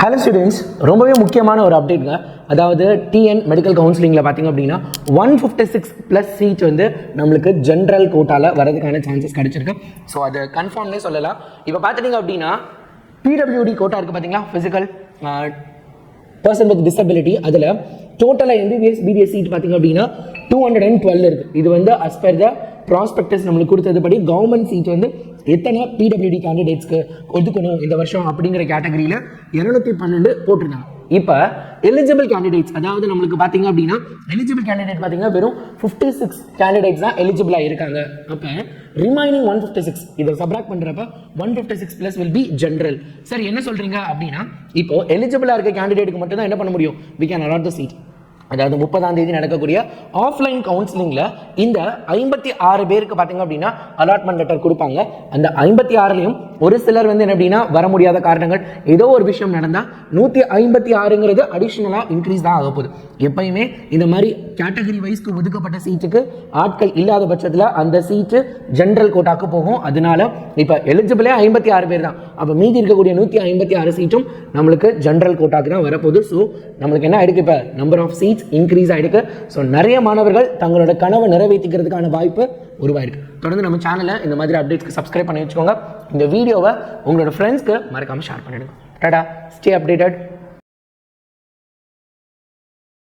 Hello students, ரொம்பவே முக்கியமான ஒரு அப்டேட்ங்க. அதாவது டிஎன் மெடிக்கல் கவுன்சிலிங்கில் பார்த்தீங்க அப்படின்னா 156+ சீட் வந்து நம்மளுக்கு ஜென்ரல் கோட்டாவில் வரதுக்கான சான்சஸ் கிடைச்சிருக்கு. ஸோ அது கன்ஃபார்ம்னே சொல்லலாம். இப்போ பார்த்துட்டிங்க அப்படின்னா பிடபிள்யூடி கோட்டா இருக்குது பார்த்தீங்களா, ஃபிசிக்கல் பர்சன் வித் டிசபிலிட்டி. அதில் டோட்டலாக எம்பிபிஎஸ் பிடிஎஸ் சீட் பார்த்தீங்க அப்படின்னா 212 இருக்குது. இது வந்து அஸ் பர் த ப்ராஸ்பெக்டஸ் நம்மளுக்கு கொடுத்ததுபடி கவர்மெண்ட் சீட் வந்து எத்தனை பிடபிள்யூடி கேண்டிடேட்ஸ்க்கு ஒதுக்கணும் இந்த வருஷம் அப்படிங்கிற கேட்டகரியில் 212 போட்டிருந்தாங்க. இப்போ எலிஜிபிள் கேண்டிடேட்ஸ், அதாவது நம்மளுக்கு பார்த்தீங்க அப்படின்னா எலிஜிபிள் கேண்டிடேட் பார்த்தீங்கன்னா வெறும் 56 கேண்டிடேட்ஸ் தான் எலிஜிபிளாக இருக்காங்க. அப்போ ரிமைனிங் 156 இதை சப்ராக்ட் பண்ணுறப்ப 156+ வில் பி ஜென்ரல். சரி, என்ன சொல்கிறீங்க அப்படின்னா இப்போ எலிஜிபிளாக இருக்க கேண்டிடேட்டுக்கு மட்டும் தான் என்ன பண்ண முடியும், we can allot the seat. அதாவது 30ஆம் தேதி நடக்கக்கூடிய ஆஃப்லைன் கவுன்சிலிங்கில் இந்த 56 பேருக்கு பார்த்தீங்க அப்படின்னா அலாட்மெண்ட் லெட்டர் கொடுப்பாங்க. அந்த 56லையும் ஒரு சிலர் வந்து என்ன அப்படின்னா வர முடியாத காரணங்கள் ஏதோ ஒரு விஷயம் நடந்தால் 156ங்கிறது அடிஷ்னலாக இன்க்ரீஸ் தான் ஆக போகுது. எப்பயுமே இந்த மாதிரி கேட்டகரி வைஸ்க்கு ஒதுக்கப்பட்ட சீட்டுக்கு ஆட்கள் இல்லாத பட்சத்தில் அந்த சீட்டு ஜென்ரல் கோட்டாக்கு போகும். அதனால இப்போ எலிஜிபிளே 56 பேர் தான். அப்போ மீதி இருக்கக்கூடிய 156 சீட்டும் நம்மளுக்கு ஜென்ரல் கோட்டாக்கு தான் வரப்போகுது. ஸோ நம்மளுக்கு என்ன ஆயிடுக்கு, இப்போ நம்பர் ஆஃப் சீட்ஸ் இன்க்ரீஸ் ஆகிருக்கு. ஸோ நிறைய மாணவர்கள் தங்களோட கனவை நிறைவேற்றிக்கிறதுக்கான வாய்ப்பு உருவாயிருக்கு. தொடர்ந்து நம்ம சேனலை இந்த மாதிரி அப்டேட்ஸ்க்கு சப்ஸ்கிரைப் பண்ணி வச்சுக்கோங்க. இந்த வீடியோவை உங்களோட ஃப்ரெண்ட்ஸ்க்கு மறக்காமல் ஷேர் பண்ணிடுங்க. Tata, stay updated.